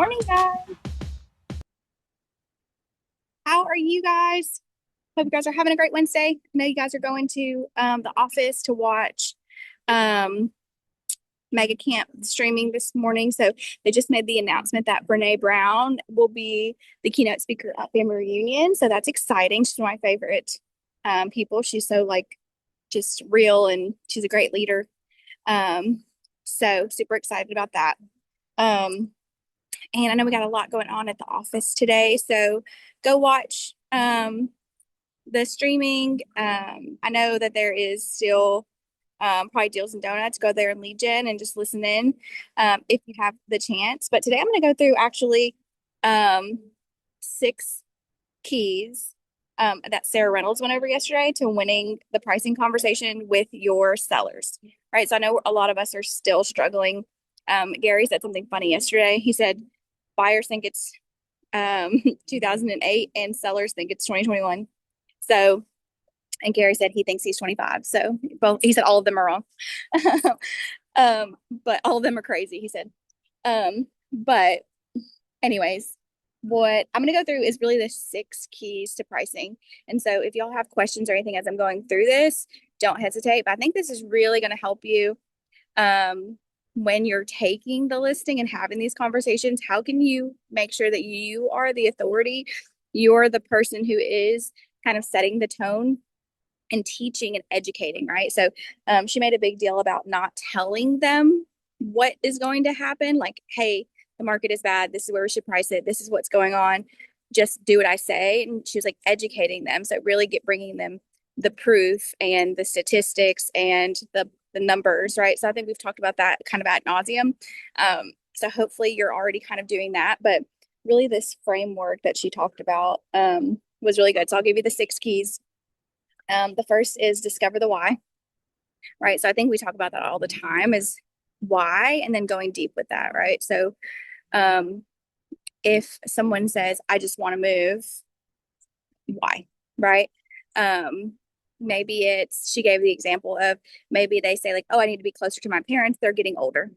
morning, guys. How are you guys? Hope you guys are having a great Wednesday. I know you guys are going to the office to watch um, Mega Camp streaming this morning. So they just made the announcement that Brene Brown will be the keynote speaker at Family Reunion. So that's exciting. She's one of my favorite people. She's so just real and she's a great leader. So super excited about that. Um, And I know we got a lot going on at the office today. So go watch the streaming. I know that there is still probably deals and donuts. Go there and lead gen and just listen in if you have the chance. But today I'm going to go through actually um, six keys that Sarah Reynolds went over yesterday to winning the pricing conversation with your sellers. Right. So I know a lot of us are still struggling. Gary said something funny yesterday. He said, buyers think it's 2008 and sellers think it's 2021. So, and Gary said he thinks he's 25. So, well, he said all of them are wrong. But all of them are crazy, he said. But anyways, what I'm going to go through is really the six keys to pricing. And so if y'all have questions or anything as I'm going through this, don't hesitate. But I think this is really going to help you when you're taking the listing and having these conversations. How can you make sure that you are the authority? You're the person who is kind of setting the tone and teaching and educating, right? So she made a big deal about not telling them what is going to happen. Like, hey, the market is bad. This is where we should price it. This is what's going on. Just do what I say. And she was like educating them. So really bringing them the proof and the statistics and the numbers, right? So I think we've talked about that kind of ad nauseum. So hopefully you're already kind of doing that. But really, this framework that she talked about was really good. So I'll give you the six keys. The first is discover the why, right? So I think we talk about that all the time is why, and then going deep with that, right? So um, if someone says, I just want to move, why, right? Um, maybe she gave the example of maybe they say like, oh, I need to be closer to my parents. They're getting older.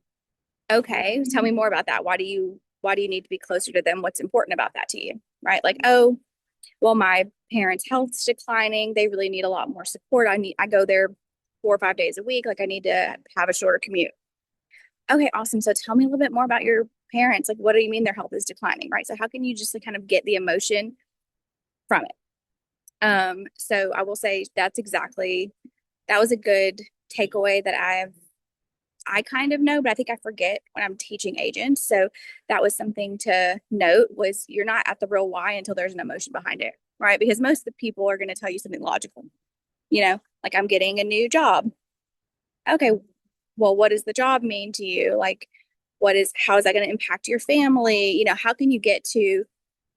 Okay, tell me more about that. Why do you need to be closer to them? What's important about that to you, right? Like, oh, well, my parents' health's declining. They really need a lot more support. I go there 4 or 5 days a week. Like I need to have a shorter commute. Okay, awesome. So tell me a little bit more about your parents. Like, what do you mean their health is declining, right? So how can you just like, kind of get the emotion from it? So I will say that was a good takeaway that I kind of know, but I think I forget when I'm teaching agents. So that was something to note was you're not at the real why until there's an emotion behind it, right? Because most of the people are going to tell you something logical, like I'm getting a new job. Okay, well, what does the job mean to you? Like, how is that going to impact your family? How can you get to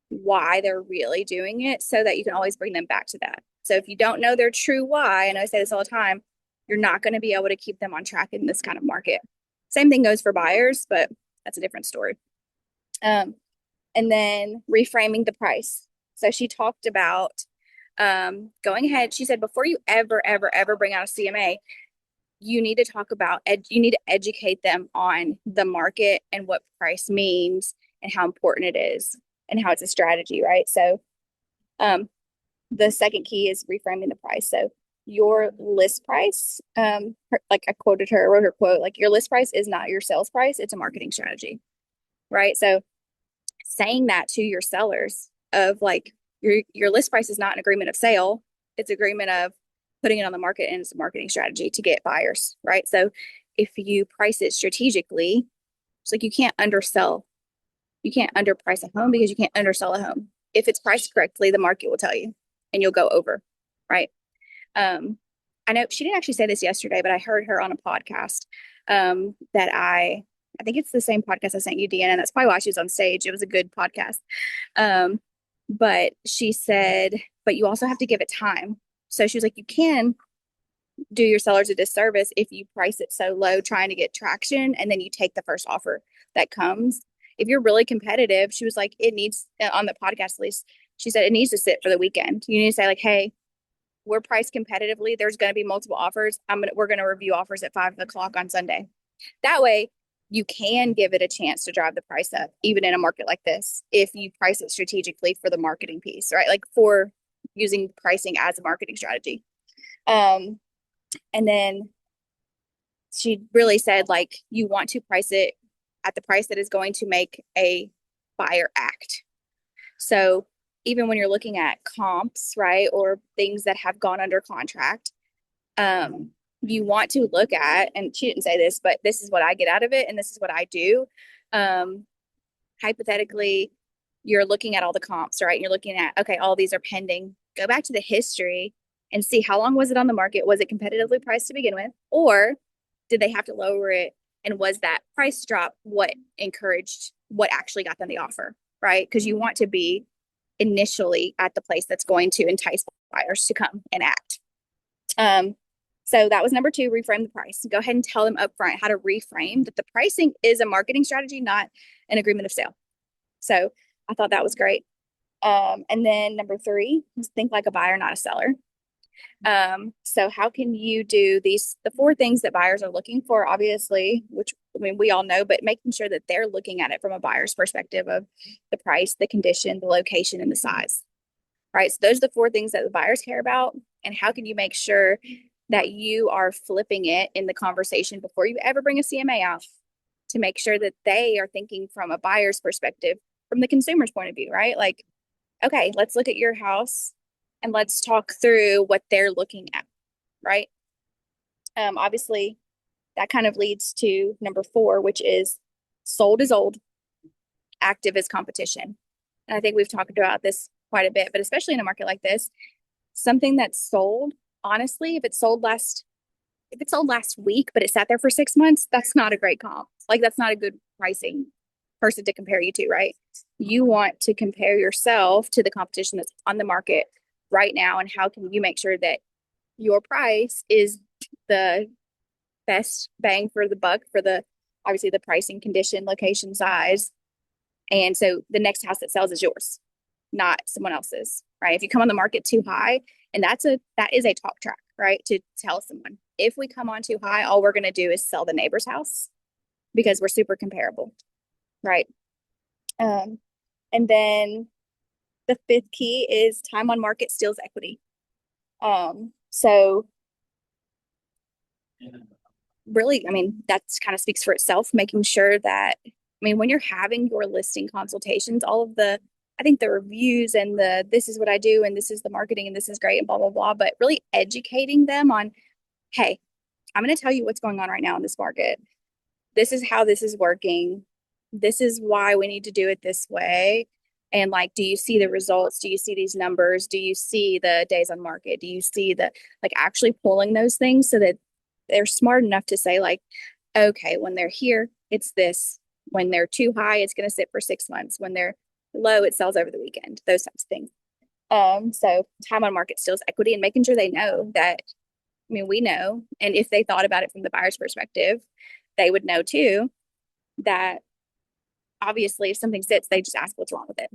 why they're really doing it so that you can always bring them back to that? So if you don't know their true why, and I say this all the time, you're not going to be able to keep them on track in this kind of market. Same thing goes for buyers, but that's a different story. And then reframing the price. So she talked about going ahead. She said, before you ever, ever, ever bring out a CMA, you need to talk about, you need to educate them on the market and what price means and how important it is and how it's a strategy, right? So the second key is reframing the price. So your list price, like I quoted her, wrote her quote, like your list price is not your sales price, it's a marketing strategy, right? So saying that to your sellers of like your list price is not an agreement of sale, it's agreement of putting it on the market and it's a marketing strategy to get buyers, right? So if you price it strategically, it's like you can't underprice a home because you can't undersell a home. If it's priced correctly, the market will tell you and you'll go over, right? I know she didn't actually say this yesterday, but I heard her on a podcast that I think it's the same podcast I sent you, Deanna, and that's probably why she was on stage. It was a good podcast. But she said, but you also have to give it time. So she was like, you can do your sellers a disservice if you price it so low trying to get traction and then you take the first offer that comes. If you're really competitive, she was like, it needs, on the podcast at least, she said it needs to sit for the weekend. You need to say like, hey, we're priced competitively. There's going to be multiple offers. We're going to review offers at 5 o'clock on Sunday. That way you can give it a chance to drive the price up, even in a market like this, if you price it strategically for the marketing piece, right? Like for using pricing as a marketing strategy. Um, and then she really said, like, you want to price it at the price that is going to make a buyer act. So even when you're looking at comps, right, or things that have gone under contract, um, you want to look at, and she didn't say this, but this is what I get out of it, and this is what I do. Um, Hypothetically, you're looking at all the comps, right? You're looking at, okay, all these are pending. Go back to the history and see how long was it on the market? Was it competitively priced to begin with? Or did they have to lower it? And was that price drop what encouraged what actually got them the offer, right? Because you want to be initially at the place that's going to entice buyers to come and act. So that was number two, reframe the price. Go ahead and tell them upfront how to reframe that the pricing is a marketing strategy, not an agreement of sale. So I thought that was great. And then number three is think like a buyer, not a seller. So how can you do the four things that buyers are looking for, obviously, which I mean, we all know, but making sure that they're looking at it from a buyer's perspective of the price, the condition, the location, and the size, right? So those are the four things that the buyers care about. And how can you make sure that you are flipping it in the conversation before you ever bring a CMA out to make sure that they are thinking from a buyer's perspective, from the consumer's point of view, right? Like, okay, let's look at your house and let's talk through what they're looking at, right? Obviously, that kind of leads to number four, which is sold is old, active is competition. And I think we've talked about this quite a bit, but especially in a market like this, something that's sold, honestly, if it sold last week, but it sat there for 6 months, that's not a great comp. Like that's not a good pricing person to compare you to, right? You want to compare yourself to the competition that's on the market right now, and how can you make sure that your price is the best bang for the buck for the obviously the pricing, condition, location, size. And so the next house that sells is yours, not someone else's, right? If you come on the market too high, and that is a talk track, right? To tell someone, if we come on too high, all we're going to do is sell the neighbor's house because we're super comparable, right? Um, and then the fifth key is time on market steals equity. So really, I mean, that's kind of speaks for itself, making sure that, I mean, when you're having your listing consultations, all of I think the reviews and this is what I do and this is the marketing and this is great and blah, blah, blah, but really educating them on, hey, I'm going to tell you what's going on right now in this market. This is how this is working. This is why we need to do it this way. And like, do you see the results? Do you see these numbers? Do you see the days on market? Do you see like actually pulling those things so that they're smart enough to say like, okay, when they're here, it's this. When they're too high, it's going to sit for 6 months. When they're low, it sells over the weekend, those types of things. So time on market steals equity, and making sure they know that, I mean, we know, and if they thought about it from the buyer's perspective, they would know too that obviously if something sits, they just ask what's wrong with it,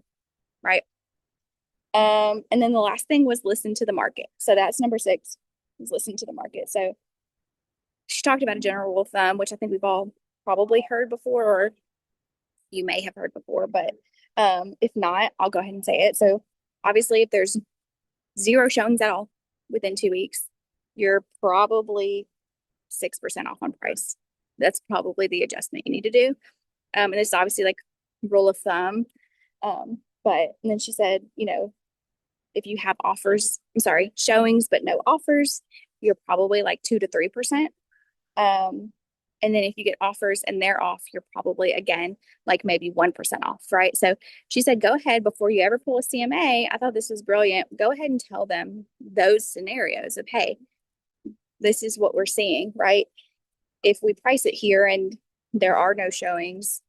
right? And then the last thing was listen to the market. So that's number six, is listen to the market. So she talked about a general rule of thumb, which I think we've all probably heard before, or you may have heard before, but if not, I'll go ahead and say it. So obviously, if there's zero showings at all within 2 weeks, you're probably 6% off on price. That's probably the adjustment you need to do. And it's obviously like rule of thumb. But and then she said, if you have showings but no offers, you're probably like 2 to 3%. And then if you get offers and they're off, you're probably again like maybe 1% off, right? So she said, go ahead before you ever pull a CMA. I thought this was brilliant. Go ahead and tell them those scenarios of, hey, this is what we're seeing, right? If we price it here and there are no showings,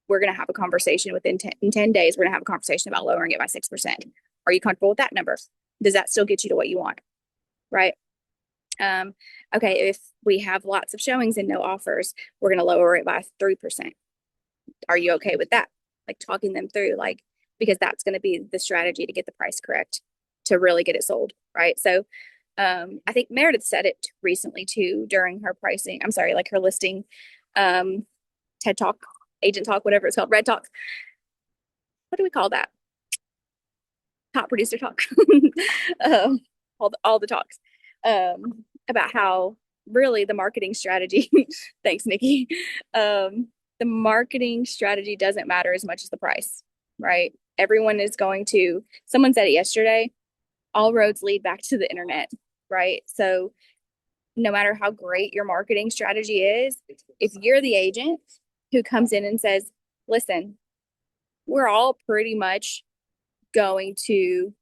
we're going to have a conversation in 10 days. We're going to have a conversation about lowering it by 6%. Are you comfortable with that number? Does that still get you to what you want? Right. Okay, if we have lots of showings and no offers, we're going to lower it by 3%. Are you okay with that? Like talking them through, like, because that's going to be the strategy to get the price correct to really get it sold. Right. So, I think Meredith said it recently too during her pricing. I'm sorry, like her listing, TED Talk, Agent Talk, whatever it's called, Red Talk. What do we call that? Top producer talk. um, all the talks about how really the marketing strategy. Thanks, Nikki. Um, the marketing strategy doesn't matter as much as the price, right? Everyone is going to. Someone said it yesterday. All roads lead back to the internet, right? So no matter how great your marketing strategy is, if you're the agent who comes in and says, "Listen, we're all pretty much going to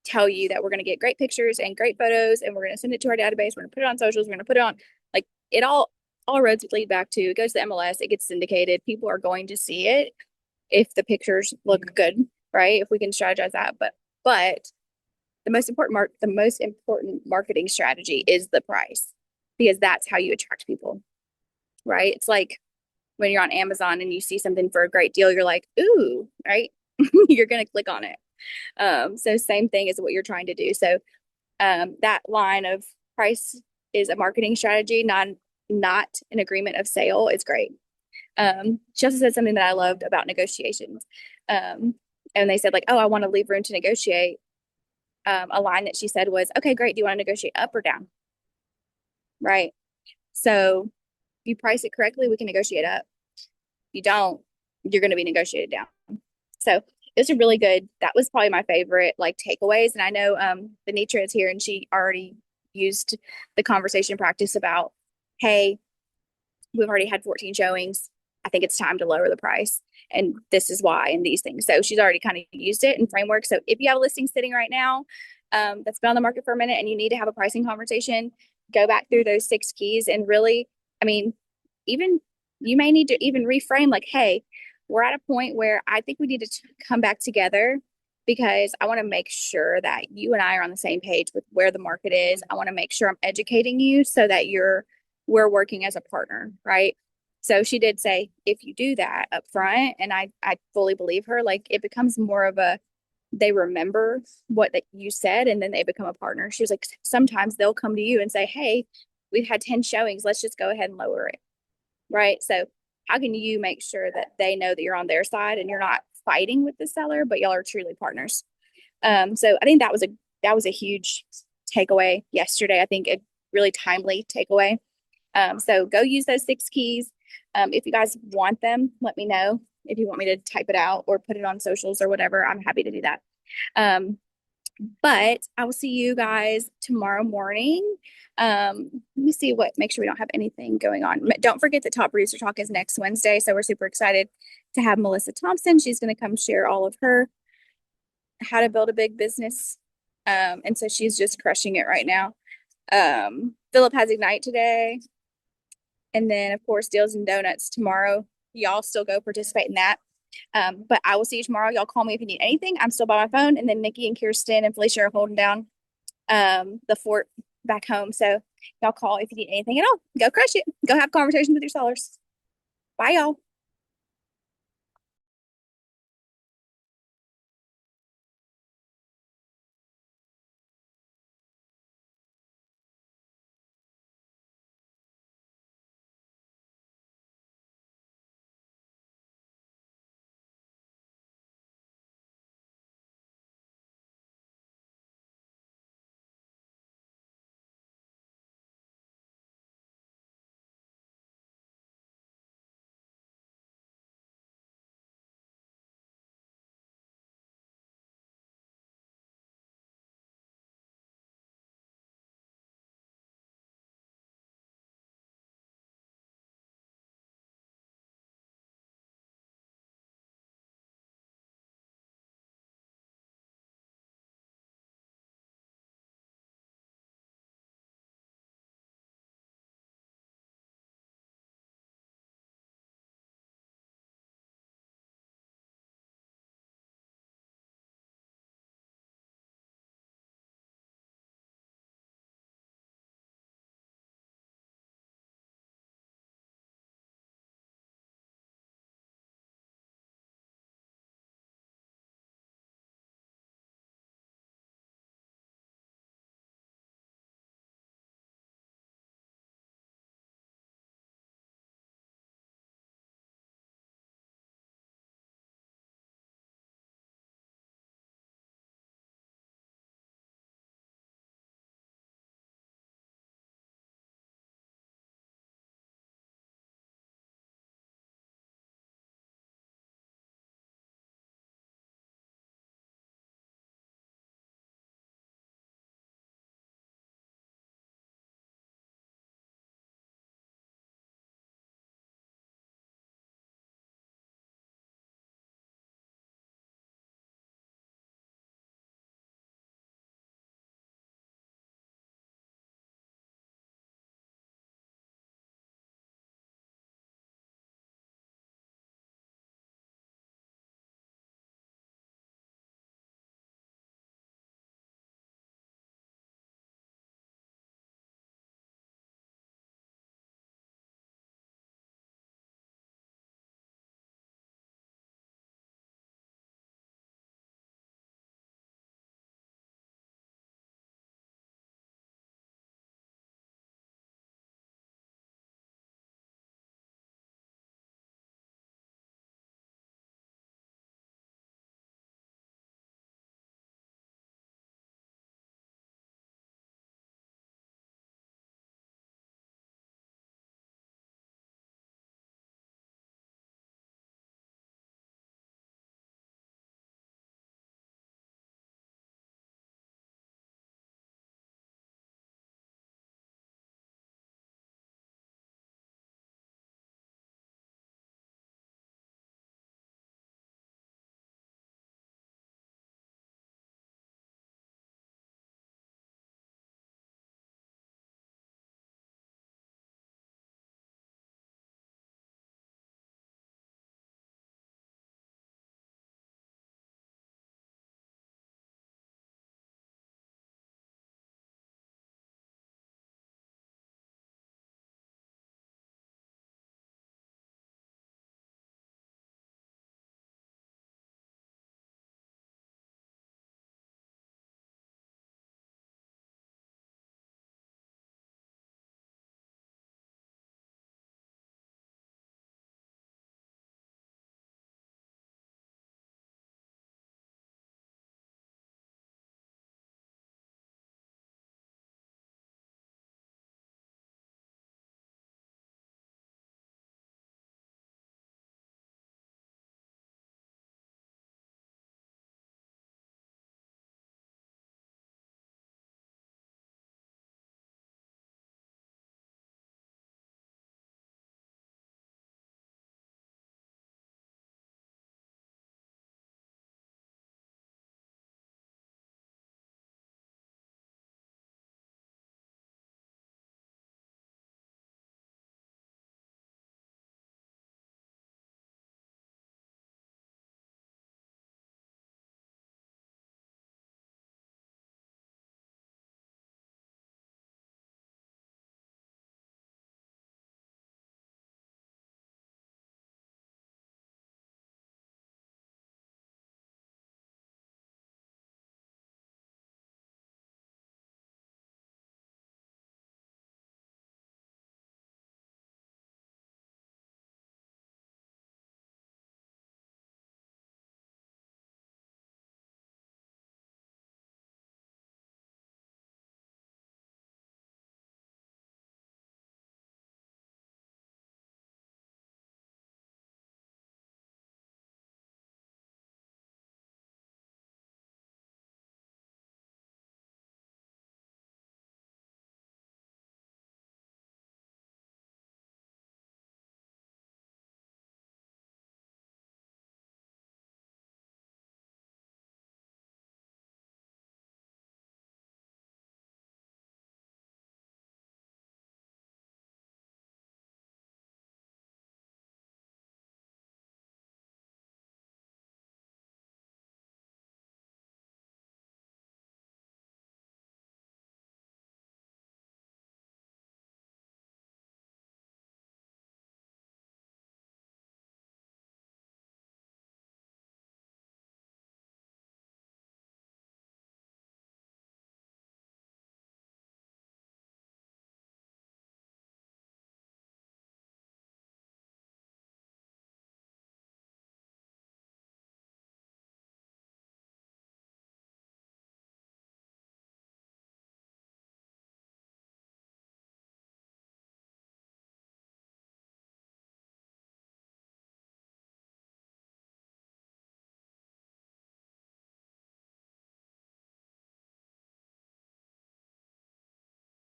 tell you that we're going to get great pictures and great photos and we're going to send it to our database. We're going to put it on socials. We're going to put it on like it all roads lead back to it goes to the MLS. It gets syndicated. People are going to see it if the pictures look good, right? If we can strategize that. But the most important marketing strategy is the price because that's how you attract people, right? It's like when you're on Amazon and you see something for a great deal, you're like, ooh, right? You're going to click on it. So same thing as what you're trying to do. So that line of price is a marketing strategy, not an agreement of sale. It's great. She also said something that I loved about negotiations. And they said like, oh, I want to leave room to negotiate. A line that she said was, okay, great. Do you want to negotiate up or down? Right. So if you price it correctly, we can negotiate up. If you don't, you're going to be negotiated down. So it's a really good, that was probably my favorite like takeaways. And I know Benitra is here and she already used the conversation practice about, hey, we've already had 14 showings. I think it's time to lower the price. And this is why, and these things. So she's already kind of used it in framework. So if you have a listing sitting right now that's been on the market for a minute and you need to have a pricing conversation, go back through those 6 keys and really, I mean, even you may need to even reframe like, hey, we're at a point where I think we need to come back together because I want to make sure that you and I are on the same page with where the market is. I want to make sure I'm educating you so that we're working as a partner, right? So she did say if you do that up front, and I fully believe her, like it becomes more of a they remember what that you said and then they become a partner. She was like, sometimes they'll come to you and say, hey, we've had 10 showings. Let's just go ahead and lower it. Right. So how can you make sure that they know that you're on their side and you're not fighting with the seller, but y'all are truly partners? So I think that was a huge takeaway yesterday. I think a really timely takeaway. So go use those 6 keys. If you guys want them, let me know. If you want me to type it out or put it on socials or whatever, I'm happy to do that. But I will see you guys tomorrow morning. Let me see make sure we don't have anything going on. Don't forget that Top Producer Talk is next Wednesday. So we're super excited to have Melissa Thompson. She's going to come share all of her how to build a big business. And so she's just crushing it right now. Philip has Ignite today. And then, of course, Deals and Donuts tomorrow. Y'all still go participate in that. But I will see you tomorrow. Y'all call me if you need anything. I'm still by my phone. And then Nikki and Kirsten and Felicia are holding down the fort back home. So y'all call if you need anything at all. Go crush it. Go have conversations with your sellers. Bye, y'all.